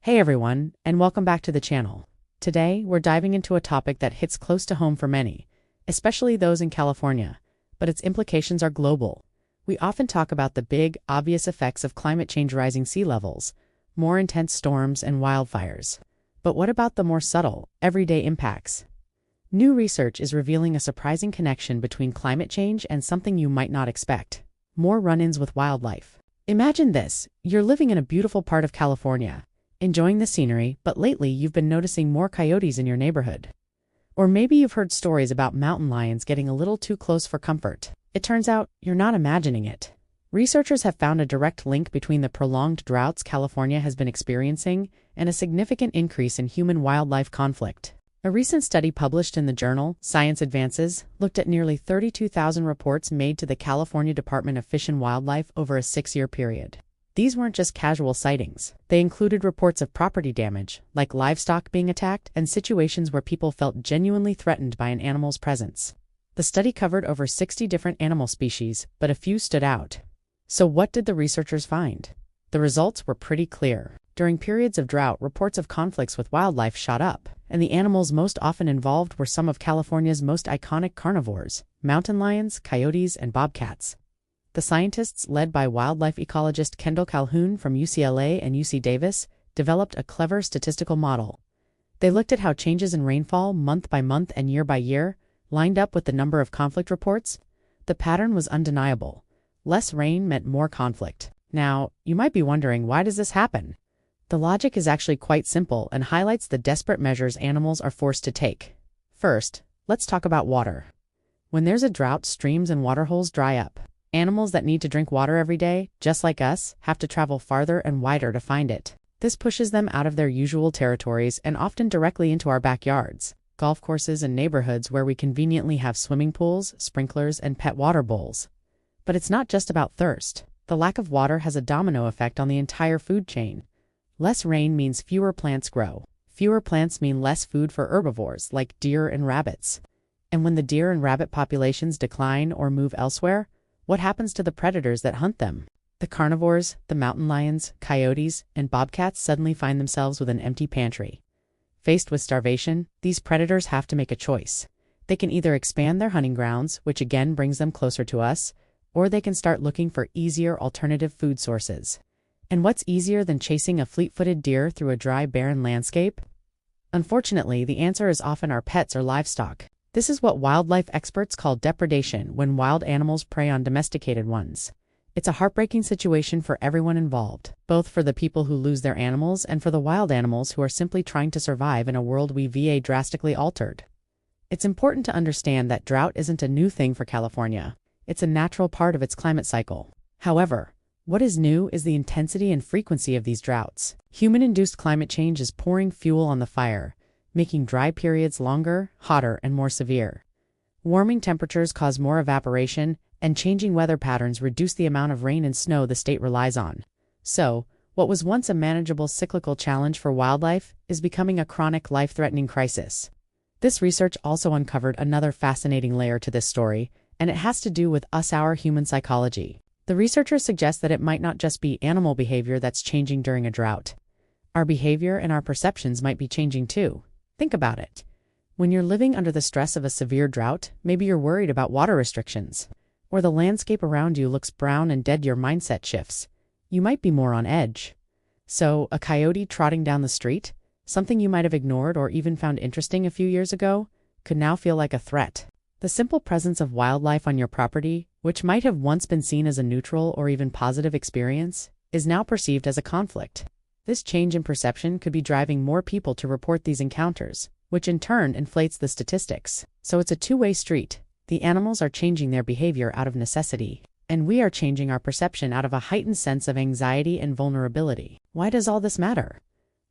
Hey everyone, and welcome back to the channel. Today, we're diving into a topic that hits close to home for many, especially those in California, but its implications are global. We often talk about the big, obvious effects of climate change: rising sea levels, more intense storms, and wildfires. But what about the more subtle, everyday impacts? New research is revealing a surprising connection between climate change and something you might not expect: more run-ins with wildlife. Imagine this: you're living in a beautiful part of California, enjoying the scenery, but lately you've been noticing more coyotes in your neighborhood. Or maybe you've heard stories about mountain lions getting a little too close for comfort. It turns out you're not imagining it. Researchers have found a direct link between the prolonged droughts California has been experiencing and a significant increase in human-wildlife conflict. A recent study published in the journal Science Advances looked at nearly 32,000 reports made to the California Department of Fish and Wildlife over a 6-year period. These weren't just casual sightings. They included reports of property damage, like livestock being attacked, and situations where people felt genuinely threatened by an animal's presence. The study covered over 60 different animal species, but a few stood out. So what did the researchers find? The results were pretty clear. During periods of drought, reports of conflicts with wildlife shot up, and the animals most often involved were some of California's most iconic carnivores: mountain lions, coyotes, and bobcats. The scientists, led by wildlife ecologist Kendall Calhoun from UCLA and UC Davis, developed a clever statistical model. They looked at how changes in rainfall month by month and year by year lined up with the number of conflict reports. The pattern was undeniable. Less rain meant more conflict. Now, you might be wondering, why does this happen? The logic is actually quite simple and highlights the desperate measures animals are forced to take. First, let's talk about water. When there's a drought, streams and waterholes dry up. Animals that need to drink water every day, just like us, have to travel farther and wider to find it. This pushes them out of their usual territories and often directly into our backyards, golf courses, and neighborhoods where we conveniently have swimming pools, sprinklers, and pet water bowls. But it's not just about thirst. The lack of water has a domino effect on the entire food chain. Less rain means fewer plants grow. Fewer plants mean less food for herbivores like deer and rabbits. And when the deer and rabbit populations decline or move elsewhere, what happens to the predators that hunt them? The carnivores, the mountain lions, coyotes, and bobcats suddenly find themselves with an empty pantry. Faced with starvation, these predators have to make a choice. They can either expand their hunting grounds, which again brings them closer to us, or they can start looking for easier alternative food sources. And what's easier than chasing a fleet-footed deer through a dry, barren landscape? Unfortunately, the answer is often our pets or livestock. This is what wildlife experts call depredation, when wild animals prey on domesticated ones. It's a heartbreaking situation for everyone involved, both for the people who lose their animals and for the wild animals who are simply trying to survive in a world we've drastically altered. It's important to understand that drought isn't a new thing for California. It's a natural part of its climate cycle. However, what is new is the intensity and frequency of these droughts. Human-induced climate change is pouring fuel on the fire, making dry periods longer, hotter, and more severe. Warming temperatures cause more evaporation, and changing weather patterns reduce the amount of rain and snow the state relies on. So, what was once a manageable cyclical challenge for wildlife is becoming a chronic, life-threatening crisis. This research also uncovered another fascinating layer to this story, and it has to do with our human psychology. The researchers suggest that it might not just be animal behavior that's changing during a drought. Our behavior and our perceptions might be changing too. Think about it. When you're living under the stress of a severe drought, maybe you're worried about water restrictions, or the landscape around you looks brown and dead. Your mindset shifts. You might be more on edge. So, a coyote trotting down the street, something you might have ignored or even found interesting a few years ago, could now feel like a threat. The simple presence of wildlife on your property, which might have once been seen as a neutral or even positive experience, is now perceived as a conflict. This change in perception could be driving more people to report these encounters, which in turn inflates the statistics. So it's a two-way street. The animals are changing their behavior out of necessity, and we are changing our perception out of a heightened sense of anxiety and vulnerability. Why does all this matter?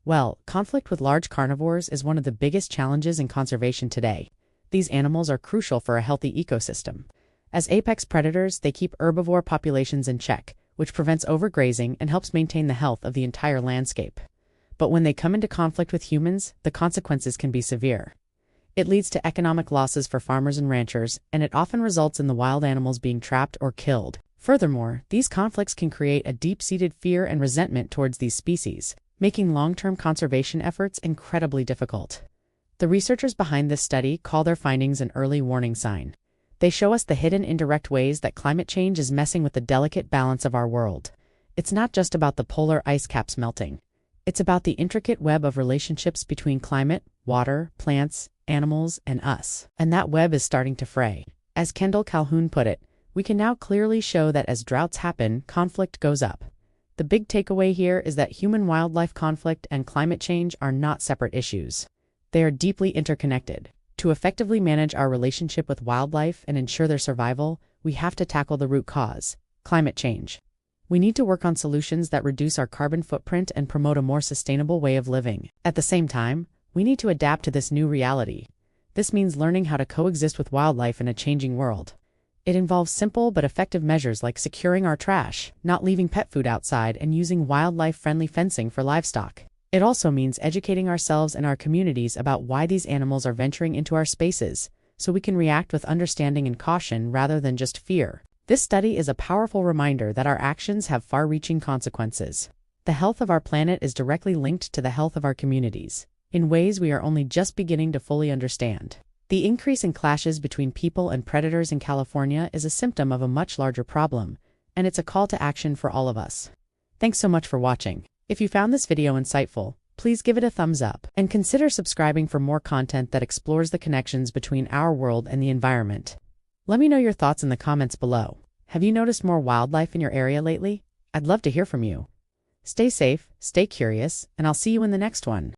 Well, conflict with large carnivores is one of the biggest challenges in conservation today. These animals are crucial for a healthy ecosystem. As apex predators, they keep herbivore populations in check, which prevents overgrazing and helps maintain the health of the entire landscape. But when they come into conflict with humans, the consequences can be severe. It leads to economic losses for farmers and ranchers, and it often results in the wild animals being trapped or killed. Furthermore, these conflicts can create a deep-seated fear and resentment towards these species, making long-term conservation efforts incredibly difficult. The researchers behind this study call their findings an early warning sign. They show us the hidden indirect ways that climate change is messing with the delicate balance of our world. It's not just about the polar ice caps melting. It's about the intricate web of relationships between climate, water, plants, animals, and us. And that web is starting to fray. As Kendall Calhoun put it, we can now clearly show that as droughts happen, conflict goes up. The big takeaway here is that human-wildlife conflict and climate change are not separate issues. They are deeply interconnected. To effectively manage our relationship with wildlife and ensure their survival, we have to tackle the root cause: climate change. We need to work on solutions that reduce our carbon footprint and promote a more sustainable way of living. At the same time, we need to adapt to this new reality. This means learning how to coexist with wildlife in a changing world. It involves simple but effective measures like securing our trash, not leaving pet food outside, and using wildlife-friendly fencing for livestock. It also means educating ourselves and our communities about why these animals are venturing into our spaces, so we can react with understanding and caution rather than just fear. This study is a powerful reminder that our actions have far-reaching consequences. The health of our planet is directly linked to the health of our communities, in ways we are only just beginning to fully understand. The increase in clashes between people and predators in California is a symptom of a much larger problem, and it's a call to action for all of us. Thanks so much for watching. If you found this video insightful, please give it a thumbs up and consider subscribing for more content that explores the connections between our world and the environment. Let me know your thoughts in the comments below. Have you noticed more wildlife in your area lately? I'd love to hear from you. Stay safe, stay curious, and I'll see you in the next one.